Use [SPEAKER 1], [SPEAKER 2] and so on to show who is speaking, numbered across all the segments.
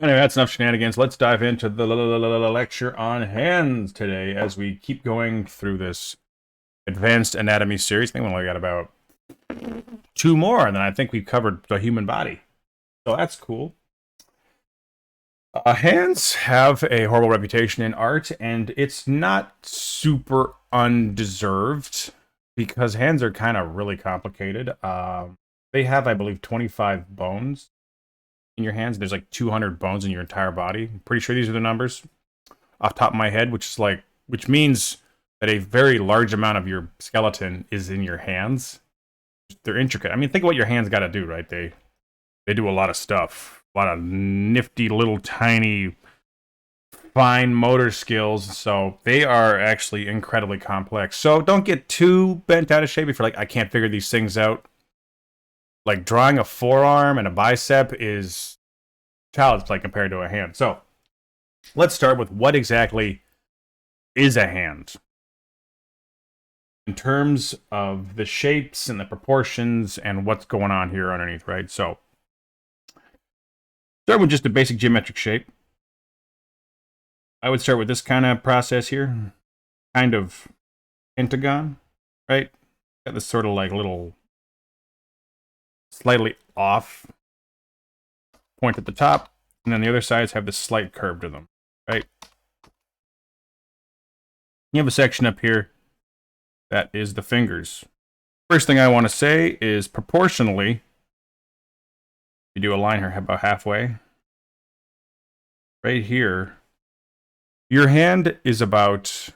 [SPEAKER 1] Anyway, that's enough shenanigans. Let's dive into the lecture on hands today as we keep going through this advanced anatomy series. I think we only got about two more, and then I think we've covered the human body. So that's cool. Hands have a horrible reputation in art, and it's not super undeserved because hands are kind of really complicated. They have, I believe, 25 bones in your hands. There's like 200 bones in your entire body. I'm pretty sure these are the numbers off the top of my head, which means that a very large amount of your skeleton is in your hands. They're intricate. I mean, think of what your hands got to do, right? They do a lot of stuff, a lot of nifty little tiny fine motor skills. So they are actually incredibly complex. So don't get too bent out of shape if you're like, I can't figure these things out. Like drawing a forearm and a bicep is child's play compared to a hand. So let's start with what exactly is a hand in terms of the shapes and the proportions and what's going on here underneath, right? So start with just a basic geometric shape. I would start with this kind of process here, kind of pentagon, right? Got this sort of like little slightly off point at the top, and then the other sides have this slight curve to them, right? You have a section up here that is the fingers. First thing I want to say is proportionally, you do a line here about halfway. Right here, your hand is about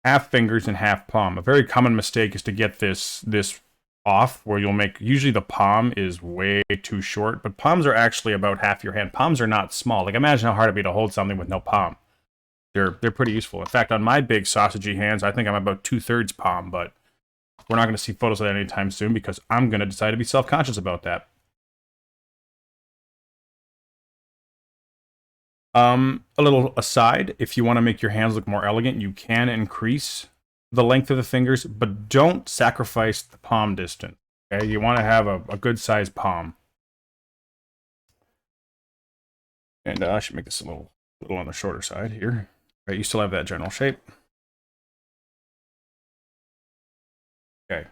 [SPEAKER 1] half fingers and half palm. A very common mistake is to get this off, where you'll make, usually the palm is way too short, but palms are actually about half your hand. Palms are not small. Like imagine how hard it'd be to hold something with no palm. They're pretty useful. In fact, on my big sausagey hands, I think I'm about 2/3 palm, but we're not going to see photos of that anytime soon because I'm going to decide to be self-conscious about that. A little aside, if you want to make your hands look more elegant, you can increase the length of the fingers, but don't sacrifice the palm distance. Okay, you want to have a good sized palm. And I should make this a little on the shorter side here. Right, you still have that general shape. Okay.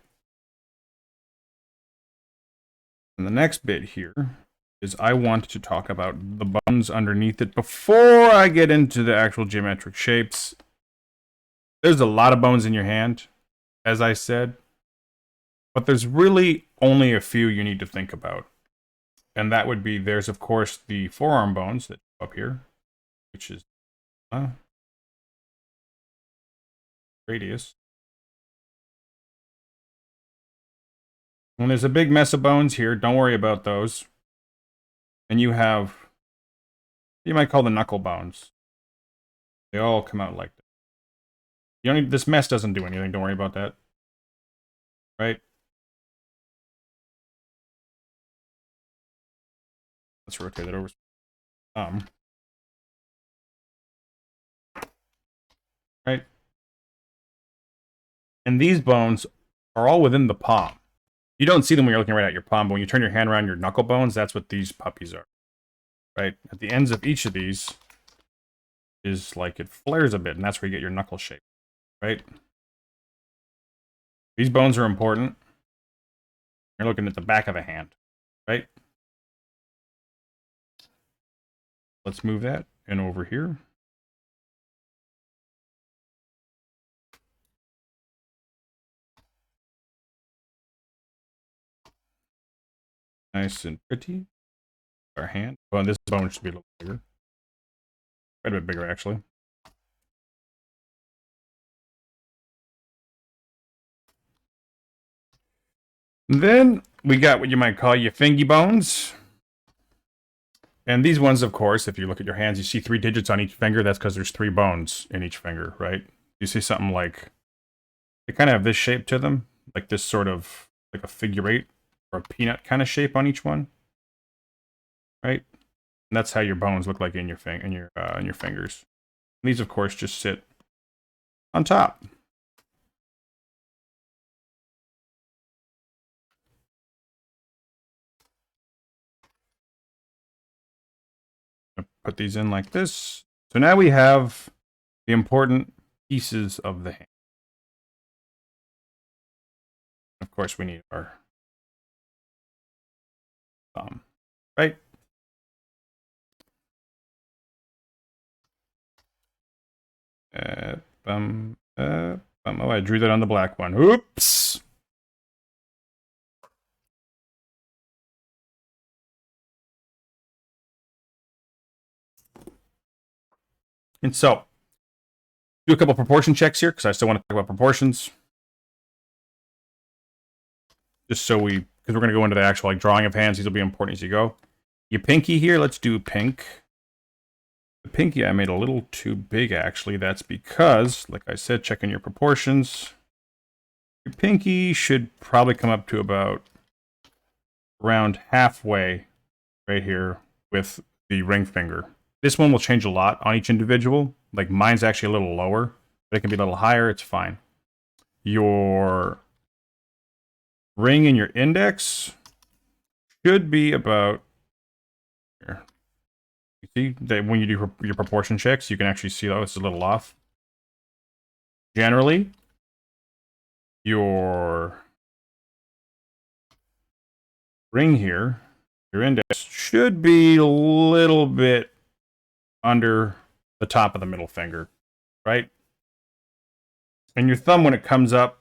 [SPEAKER 1] And the next bit here is I want to talk about the bones underneath it before I get into the actual geometric shapes. There's a lot of bones in your hand, as I said, but there's really only a few you need to think about. And that would be, there's of course the forearm bones that go up here, which is radius. And there's a big mess of bones here. Don't worry about those. And you have, you might call the knuckle bones. They all come out like that. You don't need, this mess doesn't do anything. Don't worry about that. Right? Let's rotate that over. Right? And these bones are all within the palm. You don't see them when you're looking right at your palm, but when you turn your hand around your knuckle bones, that's what these puppies are. Right? At the ends of each of these is like it flares a bit, and that's where you get your knuckle shape. Right? These bones are important. You're looking at the back of a hand. Right? Let's move that and over here. Nice and pretty. Our hand. Well, this bone should be a little bigger. Quite a bit bigger, actually. Then we got what you might call your fingy bones. And these ones, of course, if you look at your hands, you see 3 digits on each finger. That's because there's 3 bones in each finger, right? You see something like, they kind of have this shape to them, like this sort of, like a figure 8 or a peanut kind of shape on each one, right? And that's how your bones look like in your fingers. And these, of course, just sit on top. Put these in like this. So now we have the important pieces of the hand. Of course, we need our thumb, right? Oh, I drew that on the black one. Oops. And so, do a couple proportion checks here, because I still want to talk about proportions. Just so because we're going to go into the actual like drawing of hands. These will be important as you go. Your pinky here, let's do pink. The pinky I made a little too big, actually. That's because, like I said, checking your proportions. Your pinky should probably come up to about around halfway right here with the ring finger. This one will change a lot on each individual. Like mine's actually a little lower, but it can be a little higher. It's fine. Your ring and your index should be about here. You see that when you do your proportion checks, you can actually see, oh, it's a little off. Generally, your ring here, your index, should be a little bit under the top of the middle finger, right? And your thumb, when it comes up,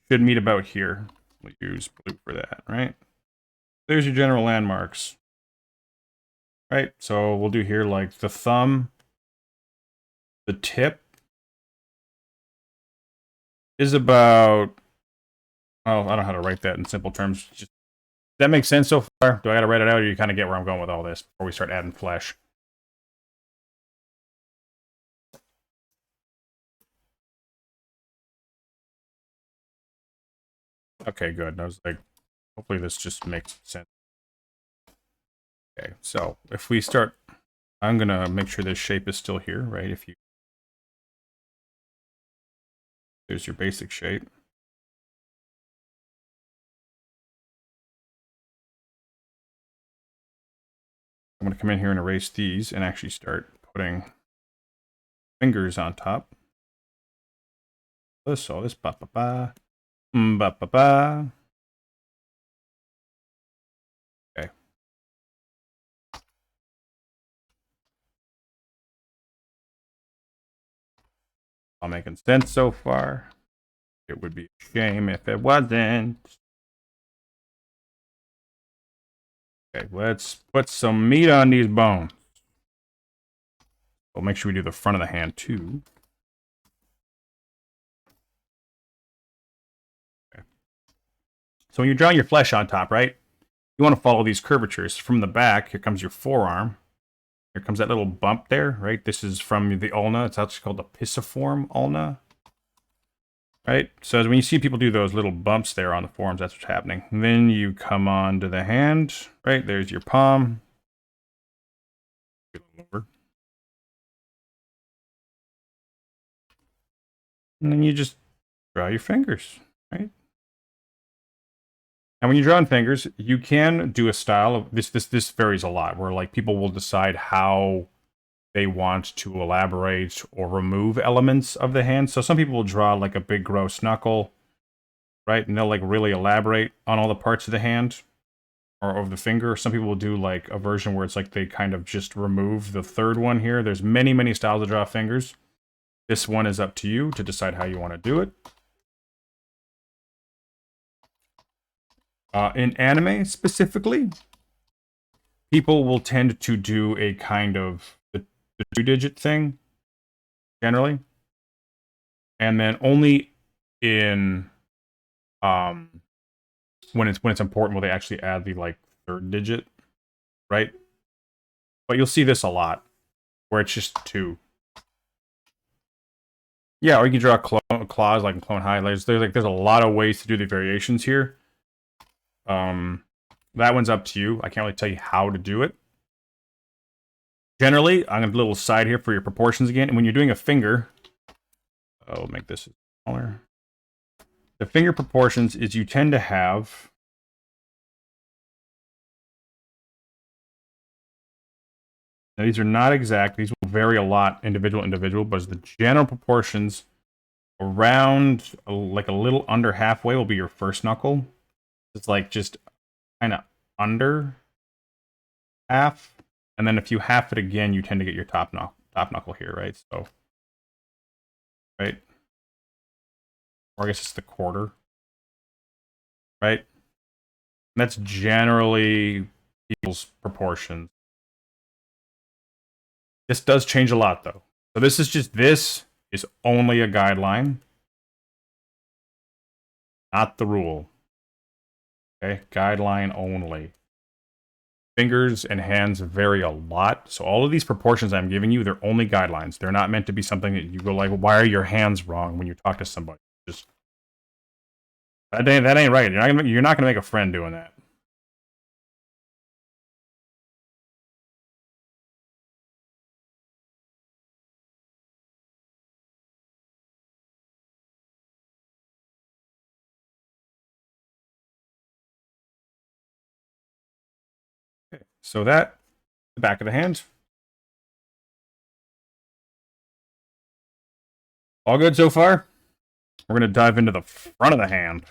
[SPEAKER 1] should meet about here. We'll use blue for that, right? There's your general landmarks, right? So we'll do here like the thumb, the tip is about, oh, I don't know how to write that in simple terms. Does that make sense so far? Do I got to write it out, or you kind of get where I'm going with all this before we start adding flesh? Okay, good. I was like, hopefully this just makes sense. Okay, so if we start, I'm going to make sure this shape is still here, right? If you, there's your basic shape. I'm going to come in here and erase these and actually start putting fingers on top. So this ba ba ba, ba ba ba. Okay. All making sense so far. It would be a shame if it wasn't. Okay, let's put some meat on these bones. We'll make sure we do the front of the hand too. Okay. So when you're drawing your flesh on top, right? You want to follow these curvatures. From the back, here comes your forearm. Here comes that little bump there, right? This is from the ulna. It's actually called the pisiform ulna. Right? So when you see people do those little bumps there on the forearms, that's what's happening. And then you come on to the hand, right? There's your palm. And then you just draw your fingers, right? And when you're drawing fingers, you can do a style of this varies a lot, where like people will decide how they want to elaborate or remove elements of the hand. So some people will draw like a big gross knuckle, right? And they'll like really elaborate on all the parts of the hand or of the finger. Some people will do like a version where it's like they kind of just remove the third one here. There's many, many styles to draw fingers. This one is up to you to decide how you want to do it. In anime specifically, people will tend to do a kind of the two-digit thing, generally. And then only in when it's important will they actually add the like third digit, right? But you'll see this a lot, where it's just 2. Yeah, or you can draw claws like in Clone High. There's a lot of ways to do the variations here. That one's up to you. I can't really tell you how to do it. Generally, I'm going to do a little side here for your proportions again. And when you're doing a finger, I'll make this smaller. The finger proportions is you tend to have Now, these are not exact. These will vary a lot, individual, but as the general proportions, around like a little under halfway will be your first knuckle. It's like just kind of under half, and then if you half it again, you tend to get your top knuckle here, right? So, right, or I guess it's the quarter, right? And that's generally people's proportions. This does change a lot, though. So this is only a guideline, not the rule. Okay, guideline only. Fingers and hands vary a lot. So all of these proportions I'm giving you, they're only guidelines. They're not meant to be something that you go like, why are your hands wrong when you talk to somebody? Just that ain't right. You're not gonna make a friend doing that. Okay, so that the back of the hand. All good so far? We're gonna dive into the front of the hand.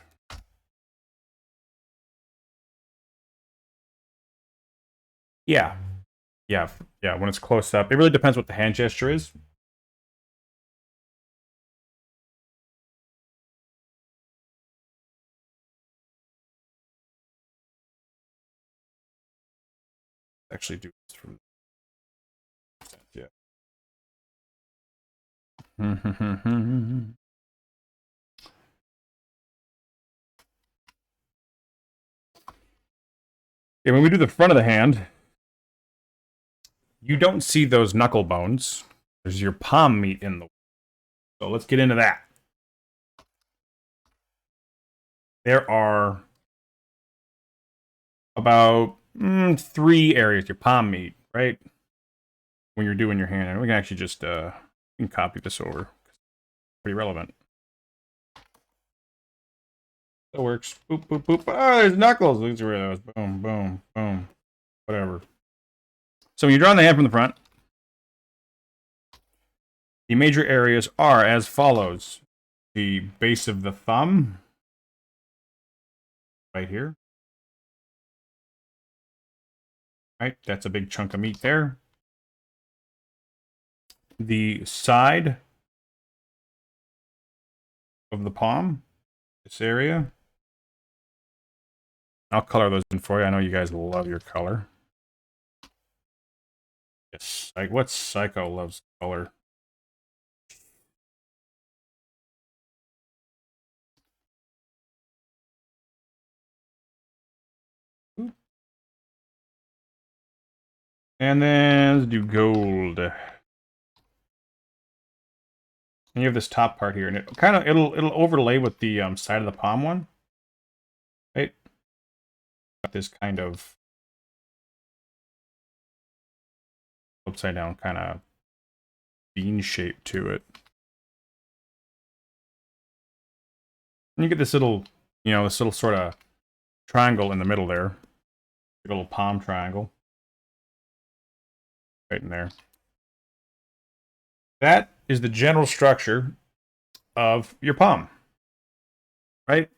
[SPEAKER 1] Yeah. Yeah, yeah, when it's close up. It really depends what the hand gesture is. Actually do this from yeah. Yeah, when we do the front of the hand, you don't see those knuckle bones. There's your palm meat in the. So let's get into that. There are about 3 areas your palm meat, right? When you're doing your hand, and we can actually just we can copy this over. Pretty relevant. That works. Boop boop boop. Oh, there's knuckles. These are those. Boom boom boom. Whatever. So when you're drawing the hand from the front, the major areas are as follows: the base of the thumb, right here. Right, that's a big chunk of meat there. The side of the palm, this area. I'll color those in for you. I know you guys love your color. Yes, like what psycho loves color? And then let's do gold. And you have this top part here, and it'll overlay with the side of the palm one, right? Got this kind of upside down kind of bean shape to it. And you get this little, this little sort of triangle in the middle there. A little palm triangle. Right in there. That is the general structure of your palm. Right?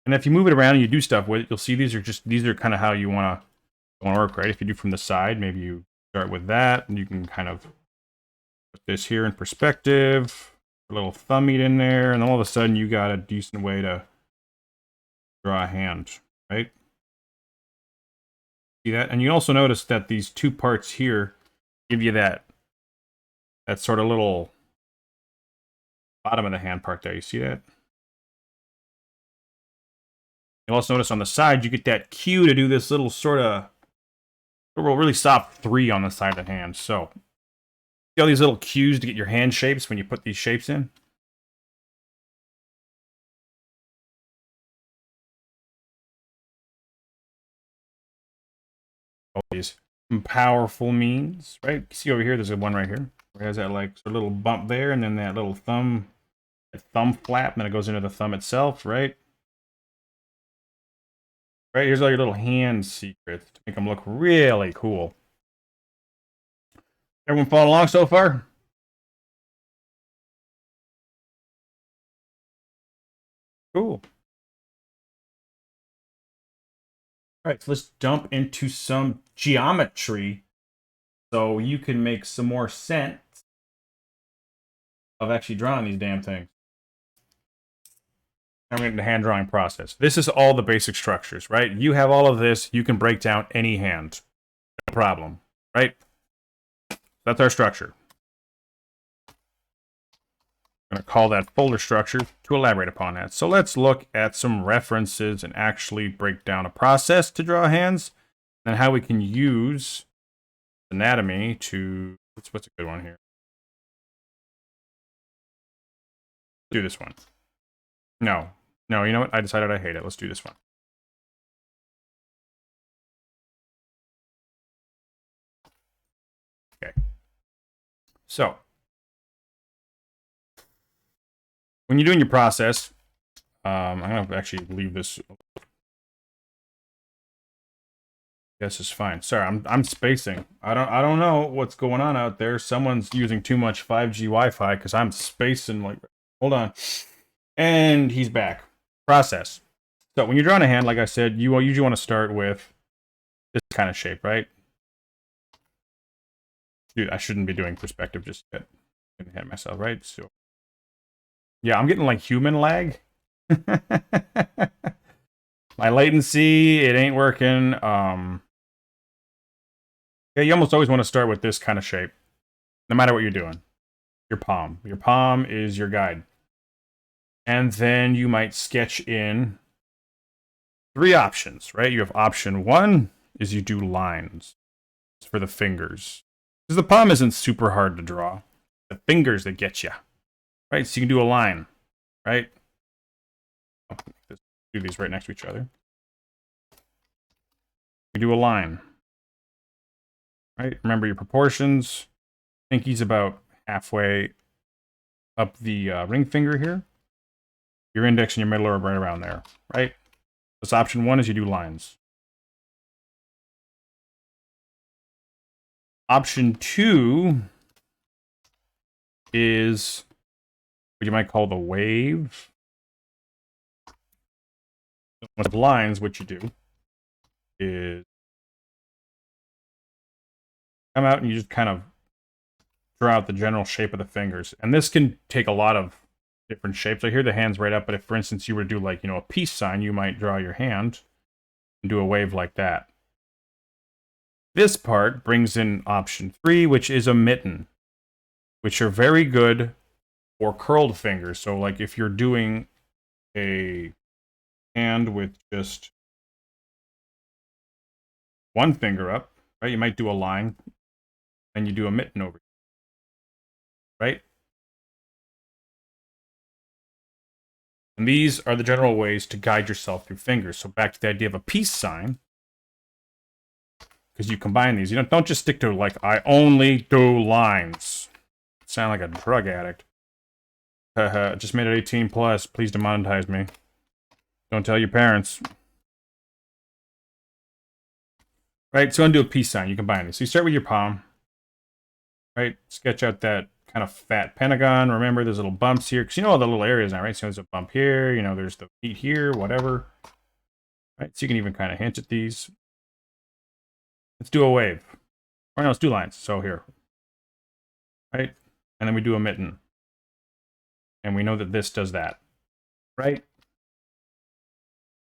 [SPEAKER 1] And if you move it around and you do stuff with it, you'll see these are kind of how you want to work, right? If you do from the side, maybe you start with that, and you can kind of put this here in perspective, a little thumb meat in there, and all of a sudden you got a decent way to draw a hand, right? See that? And you also notice that these 2 parts here give you that sort of little bottom of the hand part there. You see that? You'll also notice on the side, you get that cue to do this little sort of really soft 3 on the side of the hand. So, see all these little cues to get your hand shapes when you put these shapes in? All these powerful means, right? See over here, there's a one right here. Where it has that like sort of little bump there, and then that little thumb flap, and then it goes into the thumb itself, right? Right, here's all your little hand secrets to make them look really cool. Everyone follow along so far? Cool. All right, so let's jump into some geometry so you can make some more sense of actually drawing these damn things. I'm getting the hand drawing process. This is all the basic structures, right? You have all of this. You can break down any hand. No problem, right? That's our structure. I'm going to call that folder structure to elaborate upon that. So let's look at some references and actually break down a process to draw hands and how we can use anatomy to... What's a good one here? Do this one. No, you know what? I decided I hate it. Let's do this one. Okay. So, when you're doing your process, I'm going to actually leave this. This is fine. Sorry, I'm spacing. I don't know what's going on out there. Someone's using too much 5G Wi-Fi because I'm spacing like... Hold on. And he's back. Process. So when you're drawing a hand, like I said, you usually want to start with this kind of shape, right? Dude, I shouldn't be doing perspective just yet. I'm gonna hit myself, right? So yeah, I'm getting like human lag. My latency, it ain't working. Yeah, you almost always want to start with this kind of shape, no matter what you're doing. Your palm. Your palm is your guide. And then you might sketch in 3 options, right? You have option 1 is you do lines. It's for the fingers. Because the palm isn't super hard to draw. The fingers that get you. Right? So you can do a line. Right? Do these right next to each other. You do a line. Right? Remember your proportions. Pinky's about halfway up the ring finger here. Your index and your middle are right around there. Right? This option 1 is you do lines. Option 2 is what you might call the wave. With lines, what you do is come out and you just kind of draw out the general shape of the fingers. And this can take a lot of different shapes. I hear the hands right up, but if, for instance, you were to do like, a peace sign, you might draw your hand and do a wave like that. This part brings in option 3, which is a mitten, which are very good for curled fingers. So like if you're doing a hand with just one finger up, right? You might do a line, and you do a mitten over, right? And these are the general ways to guide yourself through fingers. So back to the idea of a peace sign, because you combine these. Don't just stick to like, I only do lines. Sound like a drug addict. Just made it 18 plus. Please demonetize me. Don't tell your parents. Right, so I'm gonna do a peace sign. You combine these. So you start with your palm. Right, sketch out that kind of fat pentagon. Remember, there's little bumps here, because you know all the little areas now, right? So there's a bump here, there's the feet here, whatever. Right, so you can even kind of hint at these. Let's do a wave. Or no, let's do lines. So here. Right, and then we do a mitten. And we know that this does that. Right?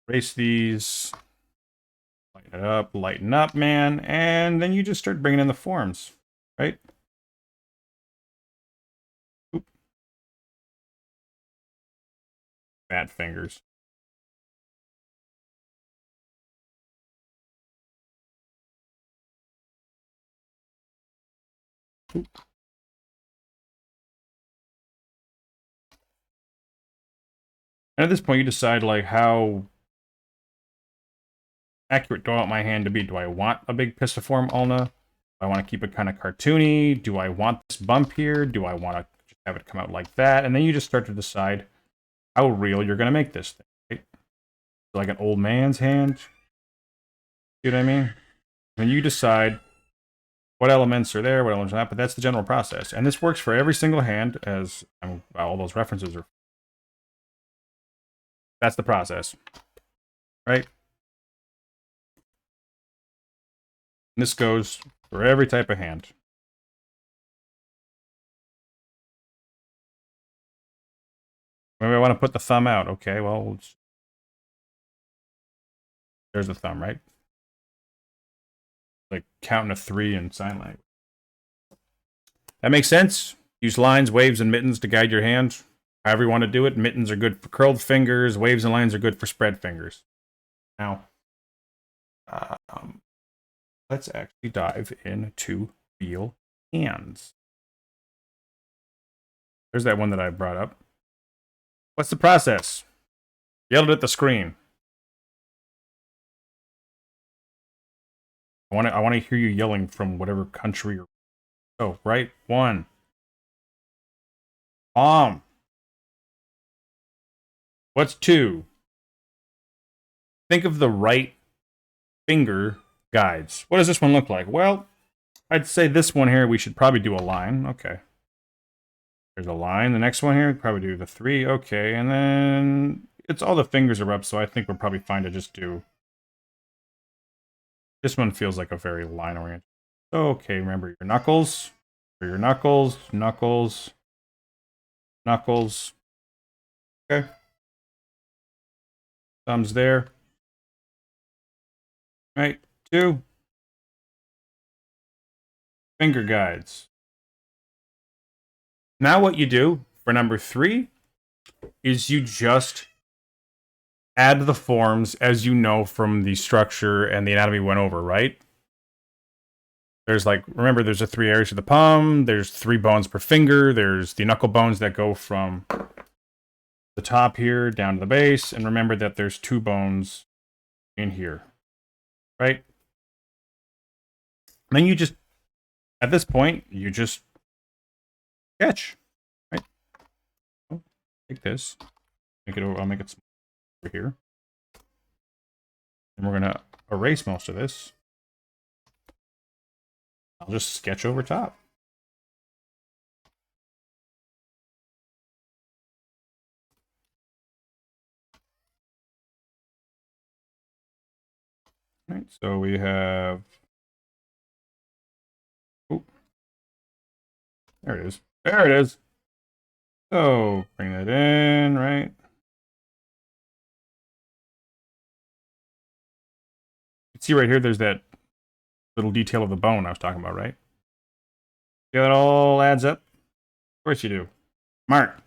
[SPEAKER 1] Erase these. Lighten up, man. And then you just start bringing in the forms. Right? Oop. Fat fingers. Oop. And at this point, you decide like how accurate do I want my hand to be? Do I want a big pistiform ulna? Do I want to keep it kind of cartoony? Do I want this bump here? Do I want to just have it come out like that? And then you just start to decide how real you're going to make this thing. Right? Like an old man's hand. See what I mean? When you decide what elements are there, what elements are not, but that's the general process. And this works for every single hand, as all those references are. That's the process, right? And this goes for every type of hand. Maybe I want to put the thumb out. Okay, well, there's the thumb, right? Like counting to 3 in sign language. That makes sense. Use lines, waves, and mittens to guide your hand. However you want to do it. Mittens are good for curled fingers. Waves and lines are good for spread fingers. Now, let's actually dive into feel hands. There's that one that I brought up. What's the process? Yelled at the screen. I want to hear you yelling from whatever country you're. Oh, right. 1. Palm. What's 2? Think of the right finger guides. What does this one look like? Well, I'd say this one here, we should probably do a line. Okay. There's a line. The next one here, probably do the 3. Okay. And then it's all the fingers are up, so I think we're probably fine to just do. This one feels like a very line-oriented. Okay, remember your knuckles. For your knuckles, knuckles, knuckles. Okay. Thumbs there. Right, 2. Finger guides. Now what you do for number 3 is you just add the forms as you know from the structure and the anatomy we went over, right? There's like, remember, there's the 3 areas of the palm, there's 3 bones per finger, there's the knuckle bones that go from the top here down to the base, and remember that there's 2 bones in here, right? And then you just, at this point, you just sketch, right? Oh, take this, make it over, I'll make it over here. And we're gonna erase most of this. I'll just sketch over top. All right, so we have. Oh, there it is. There it is. So bring that in, right? You can see right here, there's that little detail of the bone I was talking about, right? See how it all adds up? Of course you do. Mark.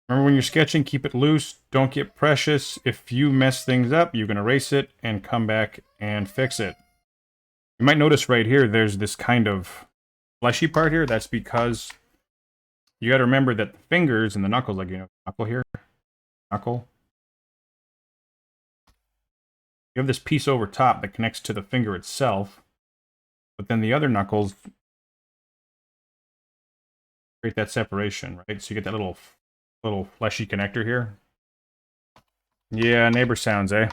[SPEAKER 1] Remember when you're sketching, keep it loose. Don't get precious. If you mess things up, you can erase it and come back and fix it. You might notice right here, there's this kind of fleshy part here. That's because you got to remember that the fingers and the knuckles, like, you know, knuckle here, knuckle. You have this piece over top that connects to the finger itself, but then the other knuckles create that separation, right? So you get that little fleshy connector here. Yeah, neighbor sounds, eh?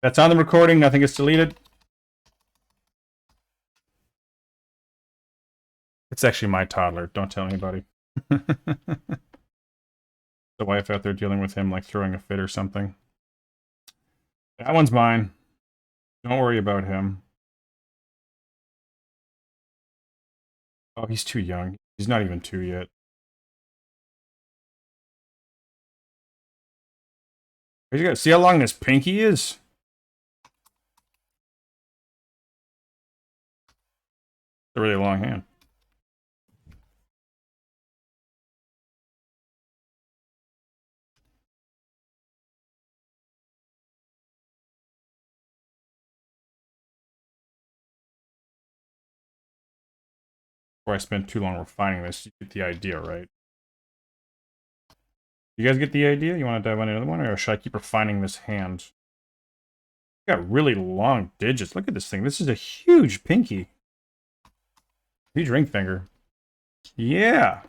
[SPEAKER 1] That's on the recording. Nothing gets deleted. It's actually my toddler. Don't tell anybody. The wife out there dealing with him, like throwing a fit or something. That one's mine. Don't worry about him. Oh, he's too young. He's not even 2 yet. You guys see how long this pinky is? It's a really long hand. Before I spend too long refining this, you get the idea, right? You guys get the idea? You want to dive on another one, or should I keep refining this hand? Got really long digits. Look at this thing. This is a huge pinky. Huge ring finger. Yeah.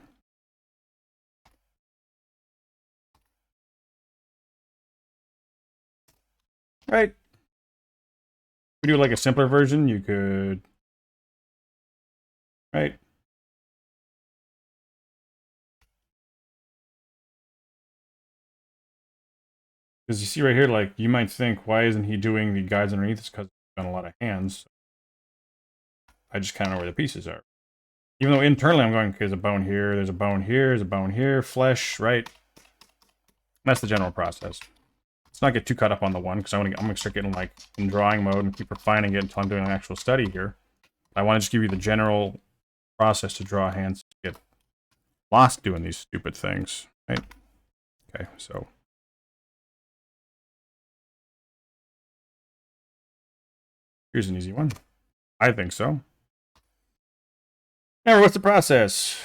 [SPEAKER 1] Right. We do like a simpler version. You could. Right. Because you see right here, like, you might think, why isn't he doing the guides underneath? It's because he's done a lot of hands. I just kind of know where the pieces are. Even though internally I'm going, okay, there's a bone here, there's a bone here, there's a bone here, flesh, right? That's the general process. Let's not get too caught up on the one, because I'm gonna start getting like in drawing mode and keep refining it until I'm doing an actual study here. I want to just give you the general process to draw hands to get lost doing these stupid things, right? Okay, so here's an easy one. I think so. Now, what's the process?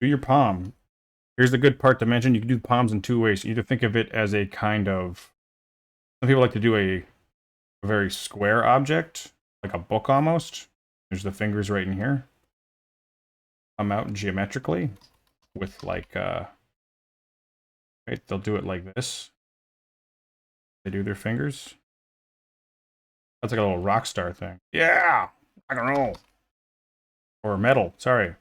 [SPEAKER 1] Do your palm. Here's the good part to mention. You can do palms in two ways. You either think of it as a kind of... Some people like to do a very square object, like a book almost. There's the fingers right in here. Come out geometrically with like... right, they'll do it like this. They do their fingers. That's like a little rock star thing. Yeah! I don't know. Or metal, sorry.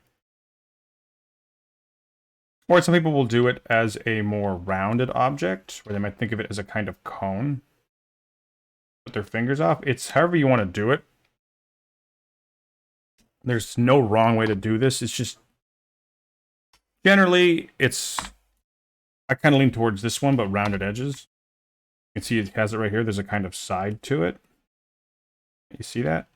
[SPEAKER 1] Or some people will do it as a more rounded object, where they might think of it as a kind of cone. Put their fingers off. It's however you want to do it. There's no wrong way to do this. It's just... Generally, it's... I kind of lean towards this one, but rounded edges. You can see it has it right here. There's a kind of side to it. You see that?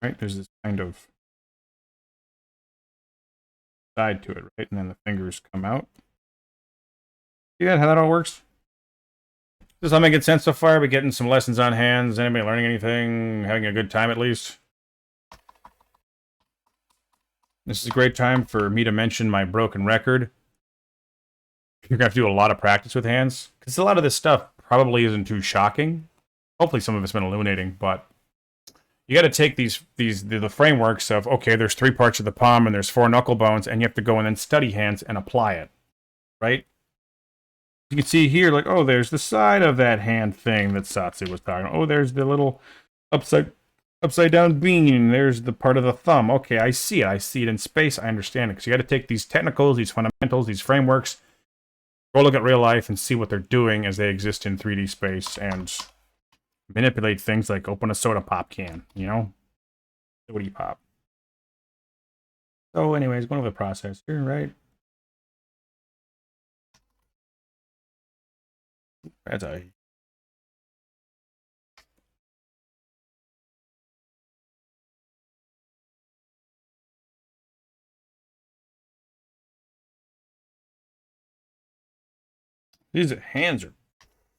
[SPEAKER 1] Right? There's this kind of side to it, right? And then the fingers come out. See that? How that all works? Does that make sense so far? Are we getting some lessons on hands? Anybody learning anything? Having a good time at least? This is a great time for me to mention my broken record. You're going to have to do a lot of practice with hands. Because a lot of this stuff probably isn't too shocking. Hopefully some of it's been illuminating, but you got to take the frameworks of, okay, there's 3 parts of the palm and there's 4 knuckle bones, and you have to go and then study hands and apply it, right? You can see here, like, oh, there's the side of that hand thing that Satsu was talking about. Oh, there's the little upside down bean. There's the part of the thumb. Okay, I see it. I see it in space. I understand it. Because you got to take these technicals, these fundamentals, these frameworks, go look at real life and see what they're doing as they exist in 3D space and manipulate things like open a soda pop can, you know? Soda pop. So anyways, going over the process here, right? That's a... These hands are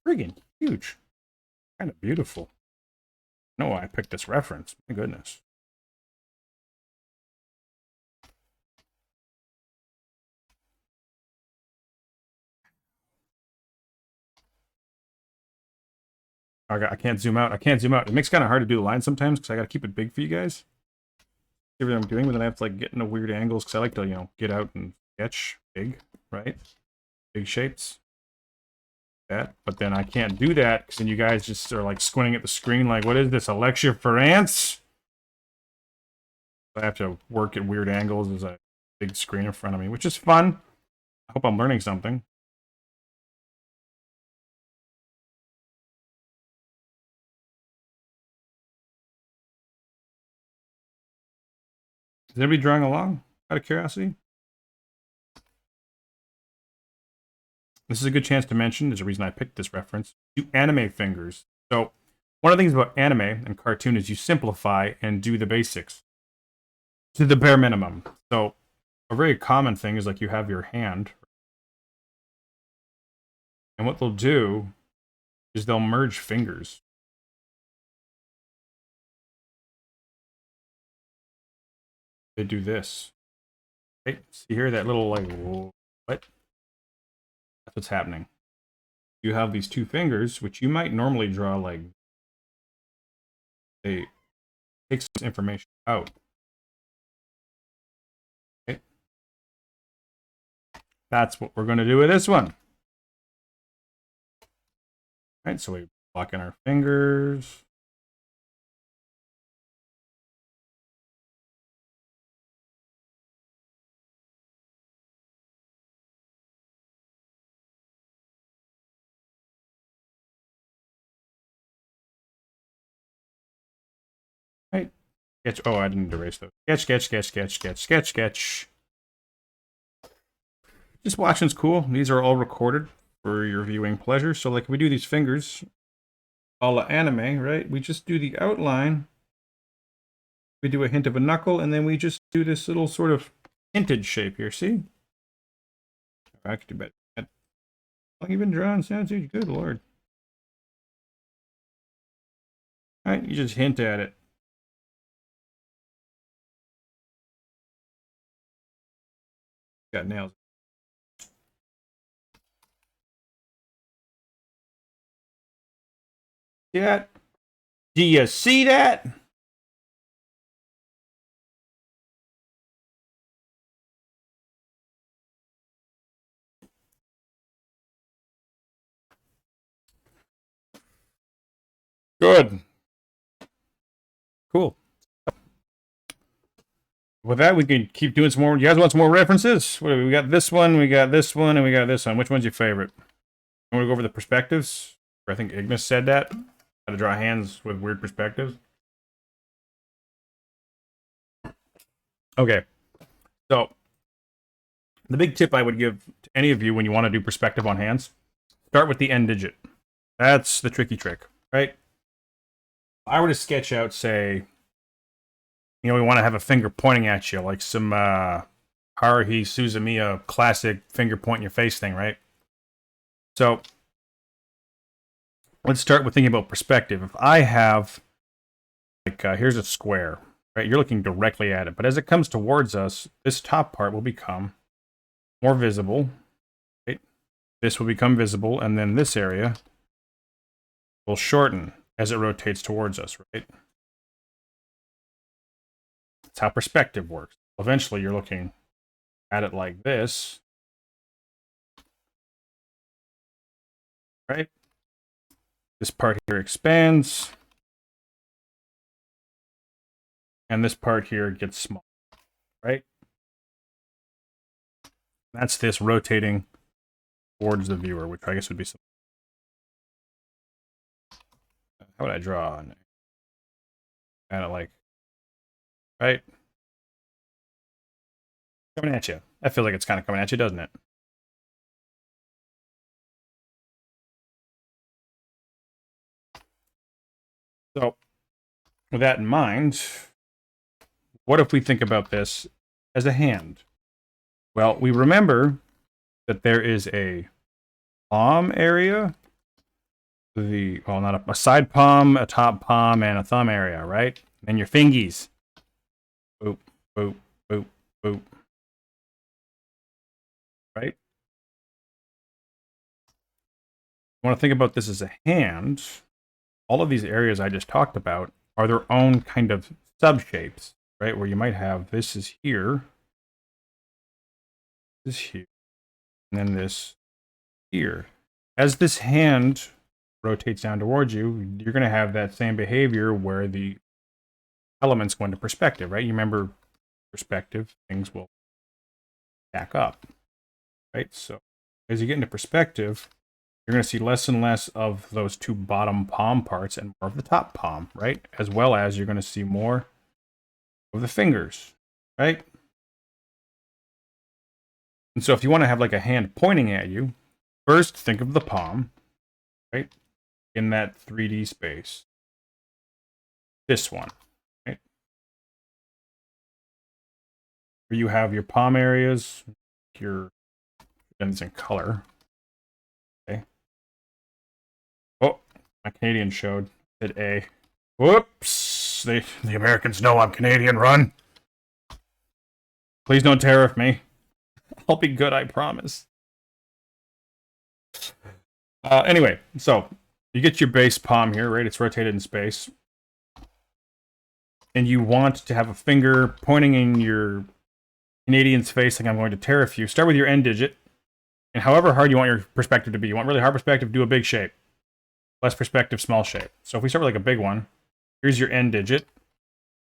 [SPEAKER 1] friggin' huge. Kind of beautiful. I know why I picked this reference. My goodness. I can't zoom out. I can't zoom out. It makes it kind of hard to do the line sometimes because I got to keep it big for you guys. Everything I'm doing, but then I have to like get into weird angles because I like to, you know, get out and sketch big, right? Big shapes. That, but then I can't do that because then you guys just are like squinting at the screen like, what is this, a lecture for ants? I have to work at weird angles. There's a big screen in front of me, which is fun. I hope I'm learning something. Is anybody drawing along out of curiosity? This is a good chance to mention, there's a reason I picked this reference, do anime fingers. So one of the things about anime and cartoon is you simplify and do the basics to the bare minimum. So a very common thing is like you have your hand, and what they'll do is they'll merge fingers. they do this. Right? See here, that little like, what? That's what's happening. You have these two fingers, which you might normally draw like, they take some information out. Okay? That's what we're going to do with this one. All right, so we lock in our fingers. Right. Sketch. Oh, I didn't erase those. Sketch, sketch, sketch, sketch, sketch, sketch, sketch. Just watching's cool. These are all recorded for your viewing pleasure. So, like, we do these fingers, a la anime, right? We just do the outline. We do a hint of a knuckle, and then we just do this little sort of hinted shape here. See? I could do better. How long you been drawing, Sansu? Good lord. All right, you just hint at it. Got nails. Yeah. Do you see that? Good. Cool. With that, we can keep doing some more. You guys want some more references? We got this one, we got this one, and we got this one. Which one's your favorite? I want to go over the perspectives. I think Ignis said that. How to draw hands with weird perspectives. Okay. So, the big tip I would give to any of you when you want to do perspective on hands, start with the end digit. That's the tricky trick, right? If I were to sketch out, say, we want to have a finger pointing at you, like some Haruhi Suzumiya classic finger point in your face thing, right? So, let's start with thinking about perspective. If I have, like, here's a square, right? You're looking directly at it, but as it comes towards us, this top part will become more visible, right? This will become visible, and then this area will shorten as it rotates towards us, right? That's how perspective works. Eventually, you're looking at it like this, right? This part here expands, and this part here gets small, right? That's this rotating towards the viewer, which I guess would be some. How would I draw on it? Kind of like, right? Coming at you. I feel like it's kind of coming at you, doesn't it? So, with that in mind, what if we think about this as a hand? Well, we remember that there is a palm area, not a side palm, a top palm, and a thumb area, right? And your fingies. Boop, boop, boop, boop. Right? You want to think about this as a hand. All of these areas I just talked about are their own kind of subshapes, right? Where you might have this is here, this here, and then this here. As this hand rotates down towards you, you're going to have that same behavior where the elements go into perspective, right? You remember perspective, things will back up, right? So as you get into perspective, you're going to see less and less of those two bottom palm parts and more of the top palm, right? As well as you're going to see more of the fingers, right? And so if you want to have like a hand pointing at you, first think of the palm, right? In that 3D space. This one, right? Where you have your palm areas, your ends in color. Okay. Oh, my Canadian showed at A. Whoops! The Americans know I'm Canadian. Run. Please don't tariff me. I'll be good, I promise. Anyway, so you get your base palm here, right? It's rotated in space. And you want to have a finger pointing in your Canadian's face like I'm going to tariff you. Start with your end digit. And however hard you want your perspective to be. You want really hard perspective, do a big shape. Less perspective, small shape. So if we start with like a big one, here's your end digit.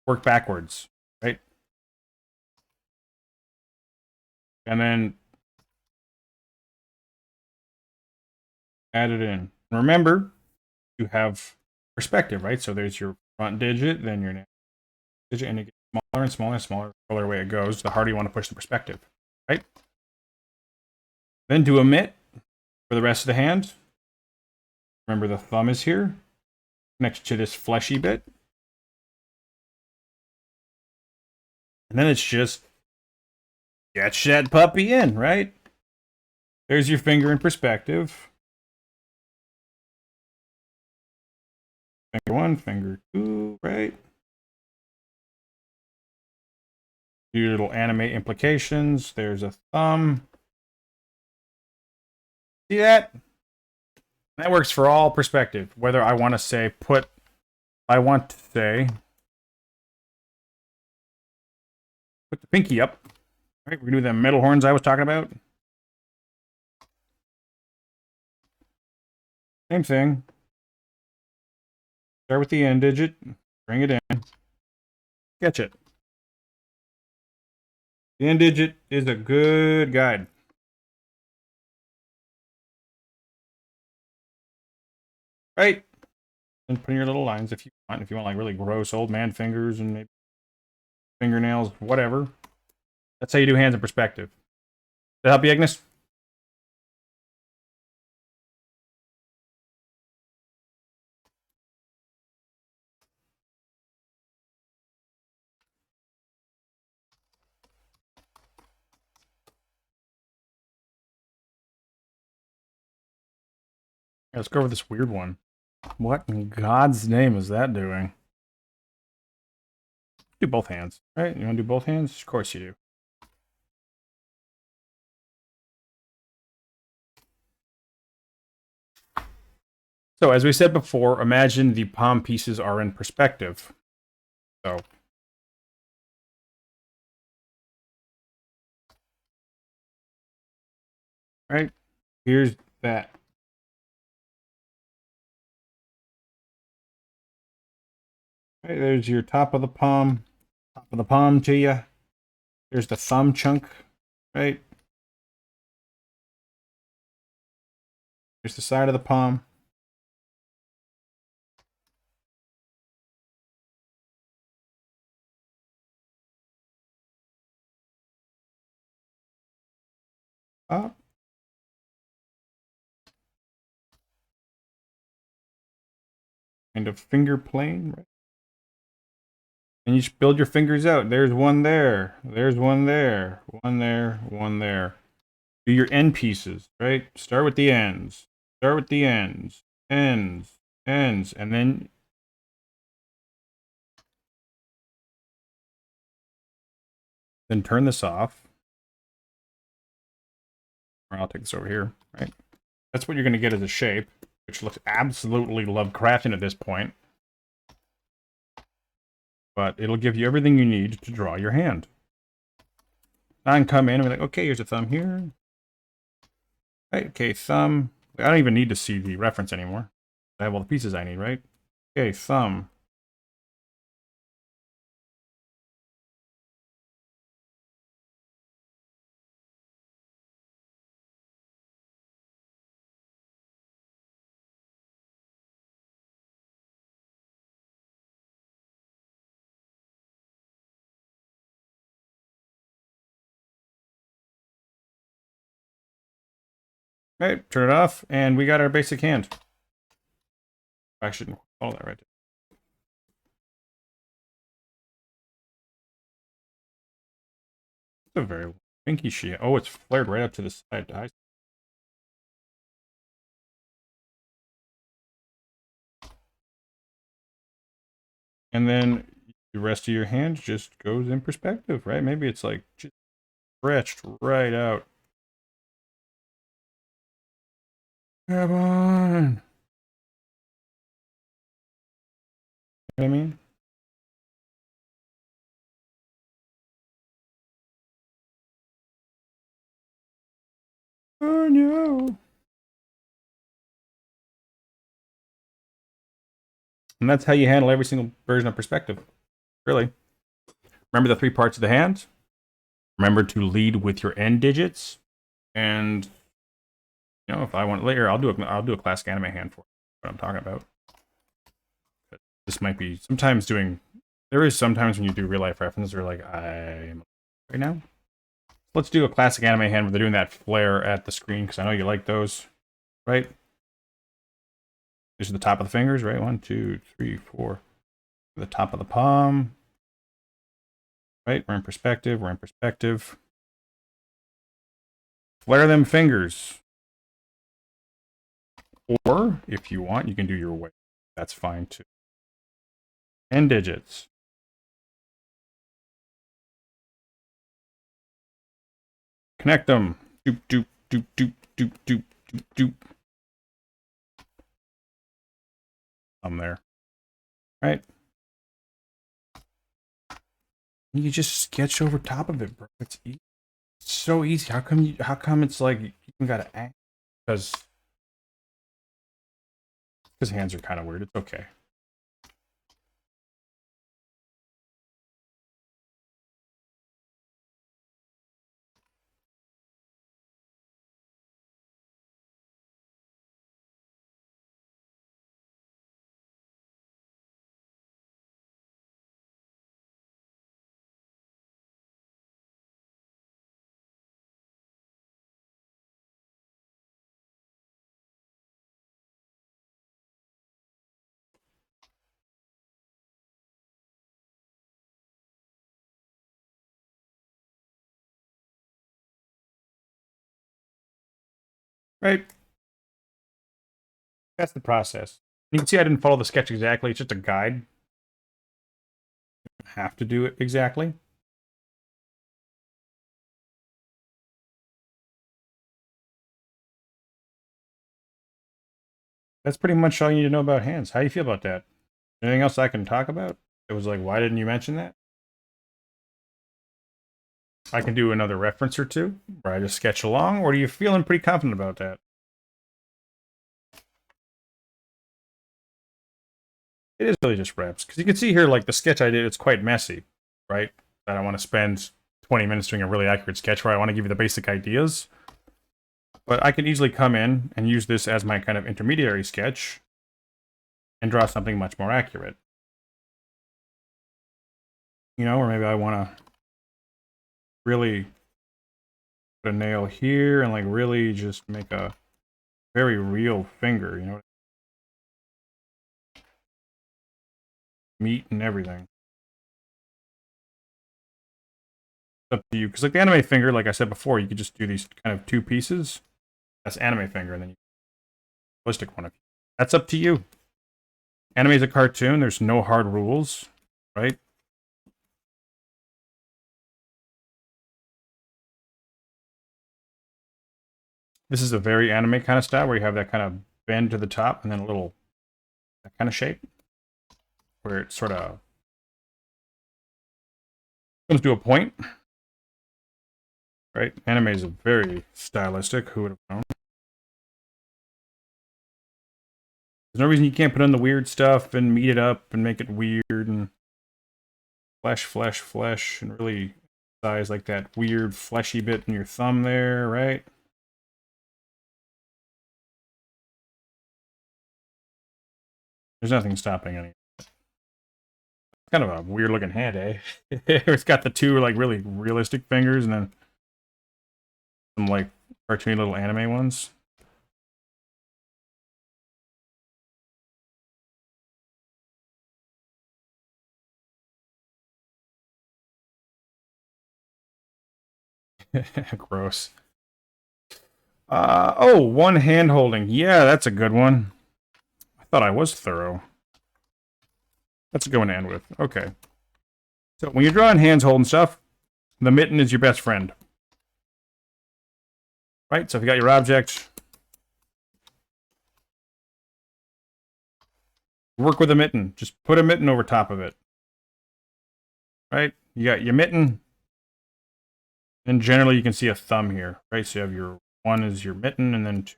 [SPEAKER 1] Work backwards, right? And then add it in. Remember, you have perspective, right? So there's your front digit, then your next digit, and it gets smaller and smaller and smaller. The further away it goes, the harder you want to push the perspective, right? Then do omit for the rest of the hand. Remember the thumb is here, next to this fleshy bit. And then it's just sketch that puppy in, right? There's your finger in perspective. Finger one, finger two, right? Your little animate implications. There's a thumb. See that? That works for all perspective. Whether I want to say I want to say put the pinky up. All right, we're gonna do the metal horns I was talking about. Same thing. Start with the end digit, bring it in, sketch it. The end digit is a good guide. Right? And put in your little lines if you want. If you want like really gross old man fingers and maybe fingernails, whatever. That's how you do hands in perspective. Does that help you, Agnes? Yeah, let's go over this weird one. What in God's name is that doing? Do both hands, right? You want to do both hands? Of course you do. So as we said before, imagine the palm pieces are in perspective. So right, here's that. Right, there's your top of the palm to you. There's the thumb chunk, right? Here's the side of the palm. Up. Kind of finger plane, right? And you just build your fingers out. There's one there. There's one there. One there. One there. Do your end pieces, right? Start with the ends. Start with the ends. Ends. Ends. And then turn this off. Or I'll take this over here, right? That's what you're going to get as a shape, which looks absolutely Lovecraftian at this point. But it'll give you everything you need to draw your hand. I can come in and be like, okay, here's a thumb here. Right, okay, thumb. I don't even need to see the reference anymore. I have all the pieces I need, right? Okay, thumb. Right, turn it off, and we got our basic hand. I shouldn't call that right. It's a very pinky sheet. Oh, it's flared right up to the side. And then the rest of your hand just goes in perspective, right? Maybe it's like just stretched right out. Come on. You know what I mean? Oh no. And that's how you handle every single version of perspective. Really. Remember the 3 parts of the hand. Remember to lead with your end digits. And you know, if I want later, I'll do a classic anime hand for what I'm talking about. But this might be sometimes doing. There is sometimes when you do real life references, you're like, I'm right now. Let's do a classic anime hand where they're doing that flare at the screen because I know you like those, right? These are the top of the fingers, right? 1, 2, 3, 4. The top of the palm. Right? We're in perspective. We're in perspective. Flare them fingers. Or, if you want, you can do your way. That's fine too. End digits. Connect them. Doop, doop, doop, doop, doop, doop, doop, doop. I'm there. Right? You just sketch over top of it, bro. It's easy. It's so easy. How come it's like you even gotta act? Because his hands are kind of weird. It's okay. Right? That's the process. You can see I didn't follow the sketch exactly. It's just a guide. You don't have to do it exactly. That's pretty much all you need to know about hands. How do you feel about that? Anything else I can talk about? It was like, why didn't you mention that? I can do another reference or two where I just sketch along, or are you feeling pretty confident about that? It is really just reps. Because you can see here, like the sketch I did, it's quite messy, right? That I want to spend 20 minutes doing a really accurate sketch where I want to give you the basic ideas. But I can easily come in and use this as my kind of intermediary sketch and draw something much more accurate. You know, or maybe I want to really put a nail here and like really just make a very real finger, you know? Meat and everything. It's up to you. Because like the anime finger, like I said before, you could just do these kind of 2 pieces. That's anime finger, and then you realistic one. That's up to you. Anime is a cartoon. There's no hard rules, right? This is a very anime kind of style where you have that kind of bend to the top and then a little that kind of shape where it sort of comes to a point, right? Anime is very stylistic. Who would have known? There's no reason you can't put in the weird stuff and meat it up and make it weird and flesh, and really size like that weird fleshy bit in your thumb there, right? There's nothing stopping any. It's kind of a weird looking hand, eh? It's got the 2 like really realistic fingers and then some like cartoony little anime ones. Gross. Oh, one hand holding. Yeah, that's a good one. I thought I was thorough. That's a good one to end with. Okay. So when you're drawing hands holding stuff, the mitten is your best friend. right? So if you got your object, work with a mitten. Just put a mitten over top of it, right? You got your mitten, and generally you can see a thumb here, right? So you have your one is your mitten, and then two.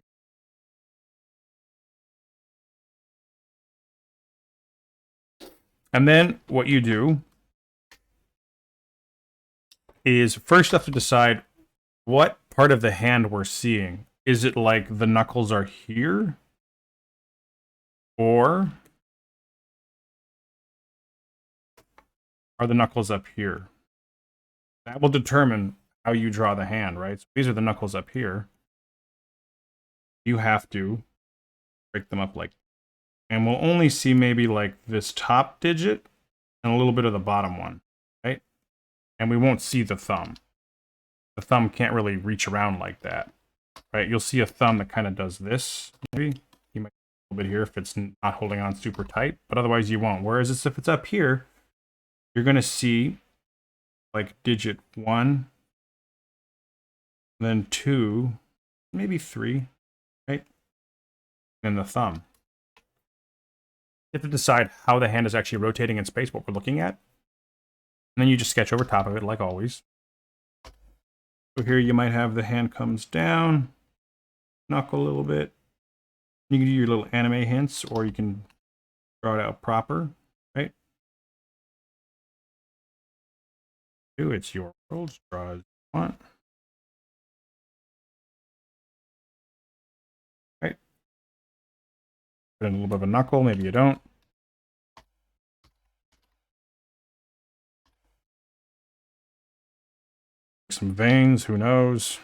[SPEAKER 1] And then what you do is first you have to decide what part of the hand we're seeing. Is it like the knuckles are here? Or are the knuckles up here? That will determine how you draw the hand, right? So these are the knuckles up here. You have to break them up like, and we'll only see maybe like this top digit and a little bit of the bottom one, right? And we won't see the thumb. The thumb can't really reach around like that, right? You'll see a thumb that kind of does this, maybe. You might a little bit here if it's not holding on super tight, but otherwise you won't. Whereas if it's up here, you're going to see like digit 1, then 2, maybe 3, right? And the thumb. You have to decide how the hand is actually rotating in space, what we're looking at. And then you just sketch over top of it, like always. So here you might have the hand comes down, knuckle a little bit. You can do your little anime hints, or you can draw it out proper, right? It's your world. Draw as you want. Right. Put in a little bit of a knuckle, maybe you don't. Some veins, who knows?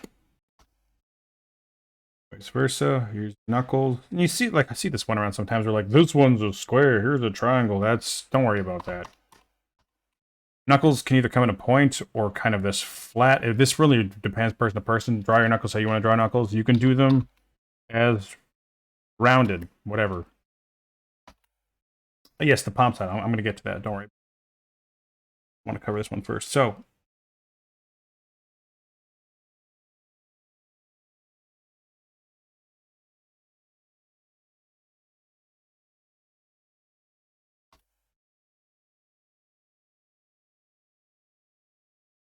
[SPEAKER 1] Vice versa. Here's knuckles. And you see, like, I see this one around sometimes. We're like, this one's a square. Here's a triangle. Don't worry about that. Knuckles can either come in a point or kind of this flat. This really depends person to person. Draw your knuckles how you want to draw knuckles. You can do them as rounded, whatever. Yes, the palm side. I'm going to get to that. Don't worry. I want to cover this one first. So,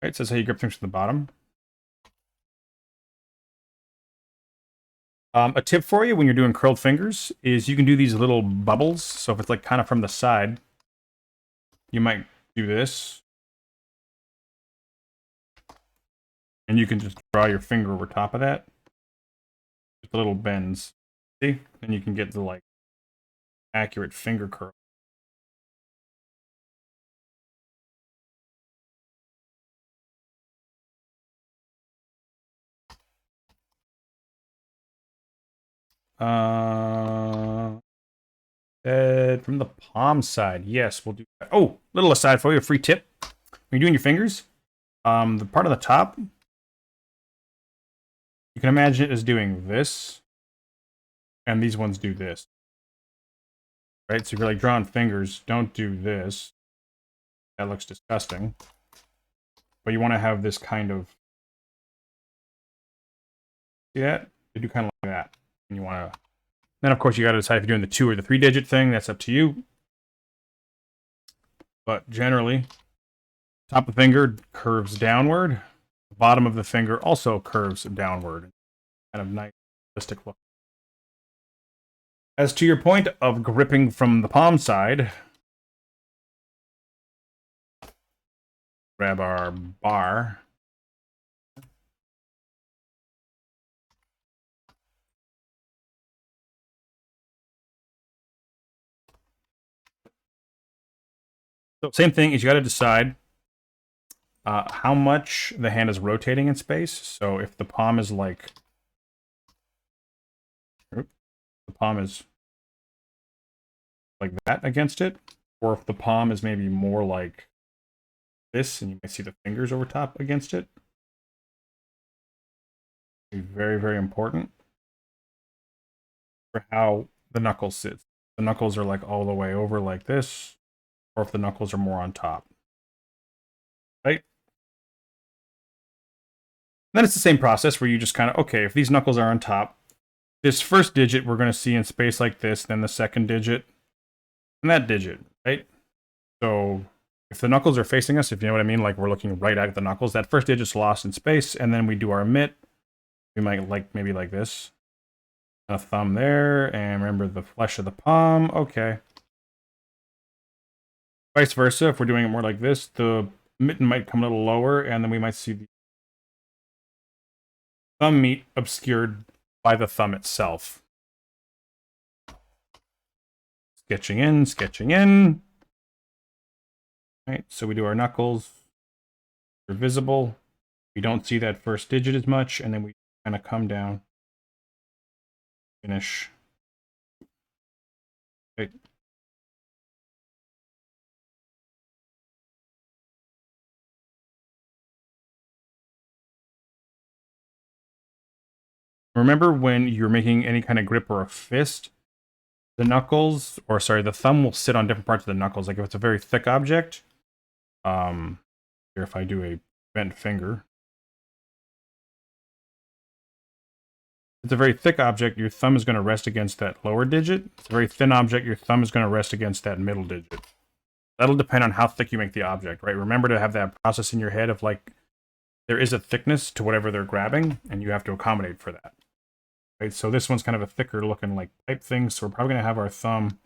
[SPEAKER 1] right, it says how you grip things from the bottom. A tip for you when you're doing curled fingers is you can do these little bubbles. So if it's like kind of from the side, you might do this. And you can just draw your finger over top of that. Just little bends. See? And you can get the like accurate finger curl. From the palm side, yes, we'll do that. Oh, little aside for you, a free tip. When you're doing your fingers, the part of the top, you can imagine it as doing this, and these ones do this. Right? So if you're like drawing fingers, don't do this. That looks disgusting. But you want to have this kind of, see that? They do kind of like that. And you want to, then of course you got to decide if you're doing the 2 or the 3 digit thing. That's up to you. But generally, top of the finger curves downward. The bottom of the finger also curves downward. Kind of nice, realistic look. As to your point of gripping from the palm side, grab our bar. So same thing is you got to decide how much the hand is rotating in space. So if the palm is like, the palm is like that against it, or if the palm is maybe more like this, and you might see the fingers over top against it. Very, very important for how the knuckles sit. The knuckles are like all the way over like this, or if the knuckles are more on top. Right? then it's the same process where you just kind of, okay, if these knuckles are on top, this first digit we're going to see in space like this, then the second digit, and that digit, right? So if the knuckles are facing us, if you know what I mean, like we're looking right at the knuckles, that first digit's lost in space, and then we do our mitt. We might like maybe like this. A thumb there, and remember the flesh of the palm. Okay. Vice versa, if we're doing it more like this, the mitten might come a little lower, and then we might see the thumb meat obscured by the thumb itself. Sketching in, sketching in. Right, so we do our knuckles. They're visible. We don't see that first digit as much, and then we kind of come down. Finish. Right. Remember when you're making any kind of grip or a fist, the knuckles, or sorry, the thumb will sit on different parts of the knuckles. Like if it's a very thick object, here if I do a bent finger, it's a very thick object, your thumb is going to rest against that lower digit. It's a very thin object, your thumb is going to rest against that middle digit. That'll depend on how thick you make the object, right? Remember to have that process in your head of like, there is a thickness to whatever they're grabbing, and you have to accommodate for that. Right, so this one's kind of a thicker looking like pipe thing, so we're probably going to have our thumb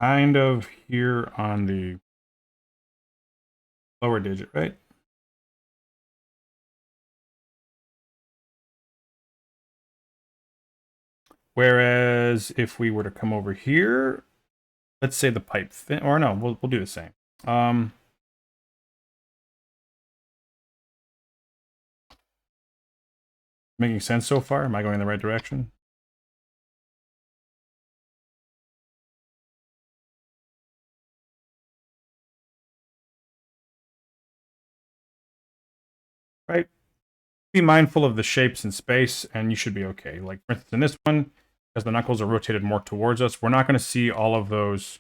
[SPEAKER 1] kind of here on the lower digit, right? Whereas if we were to come over here, let's say the pipe thin, or no, we'll do the same. Making sense so far? Am I going in the right direction? Right? Be mindful of the shapes in space, and you should be okay. Like, for instance, in this one, because the knuckles are rotated more towards us, we're not going to see all of those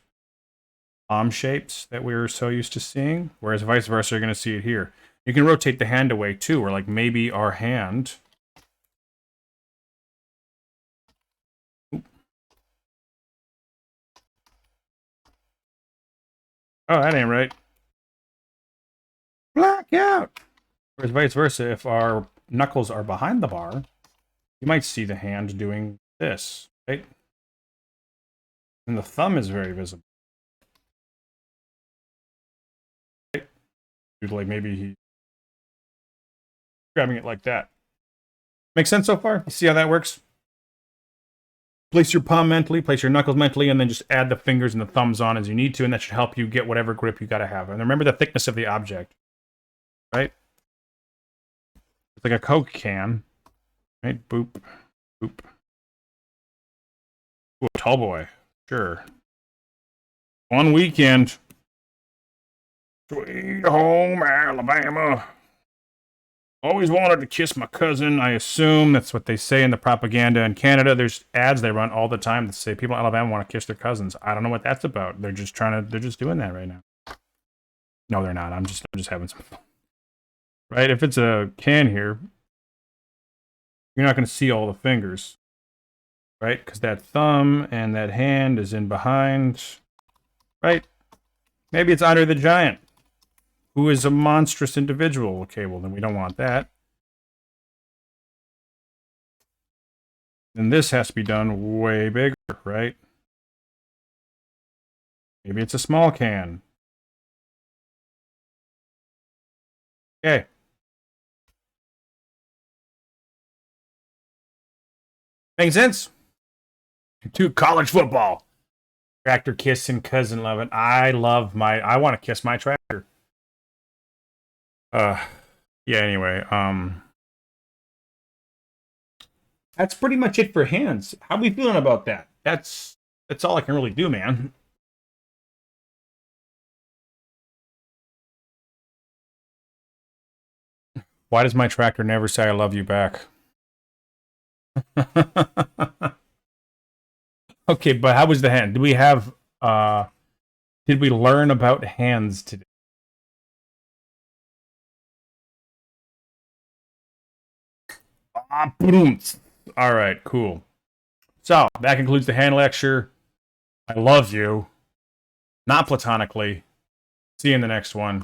[SPEAKER 1] palm shapes that we were so used to seeing, whereas vice versa, you're going to see it here. You can rotate the hand away, too, or like maybe our hand... Oh, that ain't right. Blackout! Whereas vice versa, if our knuckles are behind the bar, you might see the hand doing this, right? And the thumb is very visible. Right? Like maybe he's grabbing it like that. Make sense so far? You see how that works? Place your palm mentally, place your knuckles mentally, and then just add the fingers and the thumbs on as you need to, and that should help you get whatever grip you gotta have. And remember the thickness of the object, right? It's like a Coke can, right? Boop, boop. Ooh, a tall boy, sure. One weekend. Sweet home Alabama. Always wanted to kiss my cousin. I assume that's what they say in the propaganda in Canada. There's ads they run all the time that say people in Alabama want to kiss their cousins. I don't know what that's about. They're just doing that right now. No, they're not. I'm just having some fun. Right? If it's a can here, you're not going to see all the fingers. Right? Because that thumb and that hand is in behind. Right? Maybe it's Andre the Giant, who is a monstrous individual. Okay, well, then we don't want that. Then this has to be done way bigger, right? Maybe it's a small can. Okay. Makes sense? To college football. Tractor kissing, cousin loving. I want to kiss my tractor. Yeah, anyway, that's pretty much it for hands. How we feeling about that? That's all I can really do, man. Why does my tractor never say I love you back? Okay, but how was the hand? Did we learn about hands today? Boom. All right, cool. So that concludes the hand lecture. I love you. Not platonically. See you in the next one.